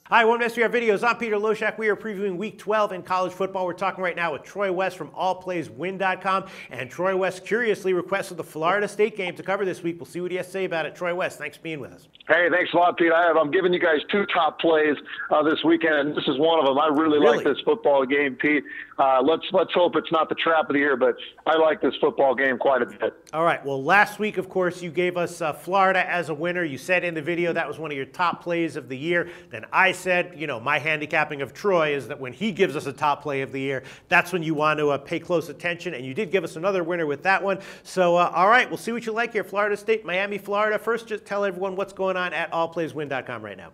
Hi, welcome to SBR Videos. I'm Peter Loshak. We are previewing Week 12 in college football. We're talking right now with Troy West from allplayswin.com. And Troy West curiously requested the Florida State game to cover this week. We'll see what he has to say about it. Troy West, thanks for being with us. Hey, thanks a lot, Pete. I'm giving you guys two top plays this weekend, and this is one of them. I really like this football game, Pete. Let's hope it's not the trap of the year, but I like this football game quite a bit. All right. Well, last week, of course, you gave us Florida as a winner. You said in the video that was one of your top plays of the year. Then I said, you know, my handicapping of Troy is that when he gives us a top play of the year, that's when you want to pay close attention. And you did give us another winner with that one. So, all right, we'll see what you like here. Florida State, Miami, Florida. First, just tell everyone what's going on at allplayswin.com right now.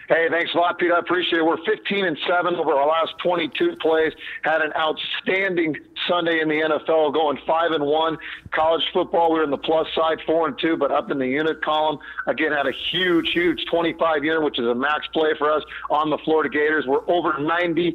Hey, thanks a lot, Pete. I appreciate it. We're 15-7 over our last 22 plays. Had an outstanding Sunday in the NFL, going 5-1. College football, we were in the plus side, 4-2, but up in the unit column. Again, had a huge 25 unit, which is a max play for us on the Florida Gators. We're over 90%,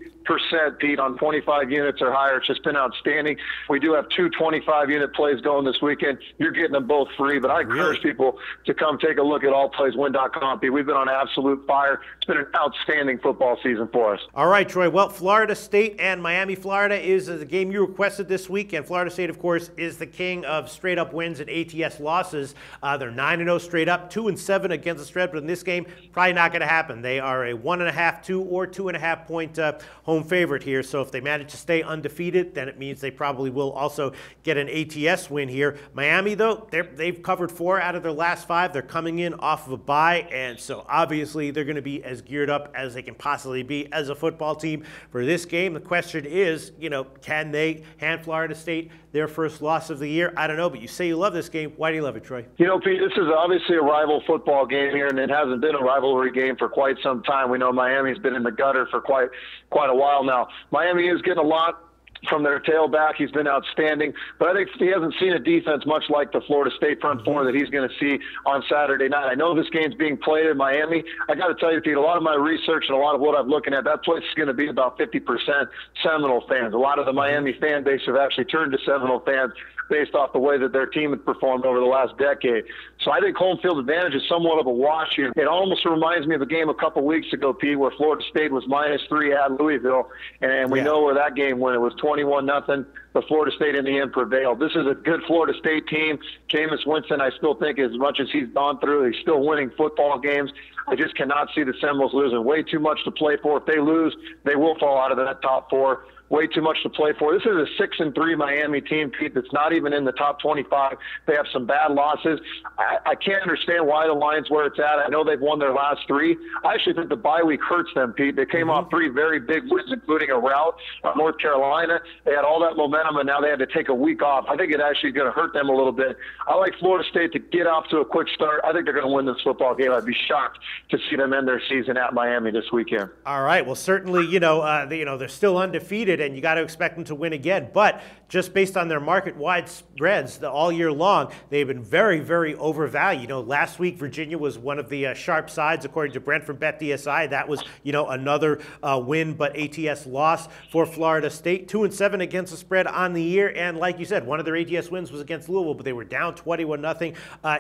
Pete, on 25 units or higher. It's just been outstanding. We do have two 25-unit plays going this weekend. You're getting them both free, but I encourage people to come take a look at allplayswin.com, Pete. We've been on absolute fire. It's been an outstanding football season for us. All right, Troy. Well, Florida State and Miami, Florida is the game you requested this week. And Florida State, of course, is the king of straight-up wins and ATS losses. They're 9-0 straight up, 2-7 against the spread. But in this game, probably not going to happen. They are a 1.5, 2, or 2.5 point home favorite here. So if they manage to stay undefeated, then it means they probably will also get an ATS win here. Miami, though, they've covered 4 out of their last 5. They're coming in off of a bye. And so obviously they're going to be as geared up as they can possibly be as a football team for this game. The question is, you know, can they hand Florida State their first loss of the year? I don't know, but you say you love this game. Why do you love it, Troy? You know, Pete, this is obviously a rival football game here, and it hasn't been a rivalry game for quite some time. We know Miami's been in the gutter for quite a while now. Miami is getting a lot from their tailback. He's been outstanding, but I think he hasn't seen a defense much like the Florida State front four that he's going to see on Saturday night. I know this game's being played in Miami. I got to tell you, Pete, a lot of my research and a lot of what I'm looking at, that place is going to be about 50% Seminole fans. A lot of the Miami fan base have actually turned to Seminole fans based off the way that their team had performed over the last decade. So I think home field advantage is somewhat of a wash here. It almost reminds me of a game a couple weeks ago, Pete, where Florida State was -3 at Louisville, and we know where that game went. It was 21-0. But Florida State in the end prevailed. This is a good Florida State team. Jameis Winston, I still think, as much as he's gone through, he's still winning football games. I just cannot see the Seminoles losing. Way too much to play for. If they lose, they will fall out of that top 4. Way too much to play for. This is a 6-3 Miami team, Pete, that's not even in the top 25. They have some bad losses. I can't understand why the line's where it's at. I know they've won their last 3. I actually think the bye week hurts them, Pete. They came off 3 very big wins, including a rout at North Carolina. They had all that momentum, and now they had to take a week off. I think it actually is going to hurt them a little bit. I like Florida State to get off to a quick start. I think they're going to win this football game. I'd be shocked to see them end their season at Miami this weekend. All right. Well, certainly, they're still undefeated, and you got to expect them to win again. But just based on their market-wide spreads all year long, they've been very, very overvalued. You know, last week Virginia was one of the sharp sides, according to Brentford Bet DSI. That was, another win but ATS loss for Florida State. 2-7 against the spread on the year, and like you said, one of their ATS wins was against Louisville, but they were down 21-0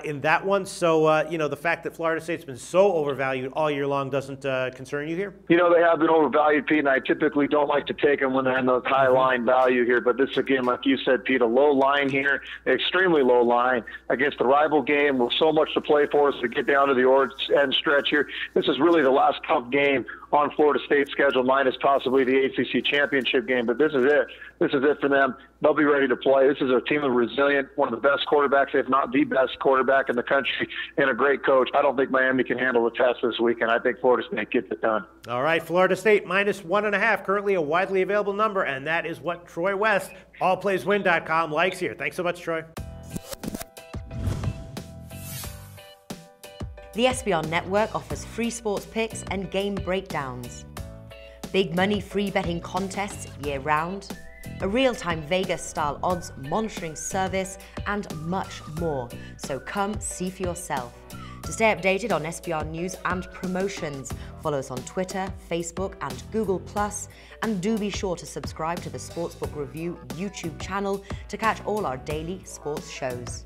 in that one. So, the fact that Florida State's been so overvalued all year long doesn't concern you here? You know, they have been overvalued, Pete, and I typically don't like to take them when they're in those high line value here, but this again, like you said, Pete, a low line here, extremely low line against the rival game with so much to play for us to get down to the end stretch here. This is really the last tough game on Florida State's schedule, minus possibly the ACC championship game, but this is it. This is it for them. They'll be ready to play. This is a team of resilient, one of the best quarterbacks, if not the best quarterback in the country, and a great coach. I don't think Miami can handle the test this weekend. I think Florida State gets it done. All right, Florida State -1.5, currently a widely available number, and that is what Troy West, allplayswin.com, likes here. Thanks so much, Troy. The SBR Network offers free sports picks and game breakdowns, big money free betting contests year-round, a real-time Vegas-style odds monitoring service, and much more. So come see for yourself. To stay updated on SBR news and promotions, follow us on Twitter, Facebook, and Google+, and do be sure to subscribe to the Sportsbook Review YouTube channel to catch all our daily sports shows.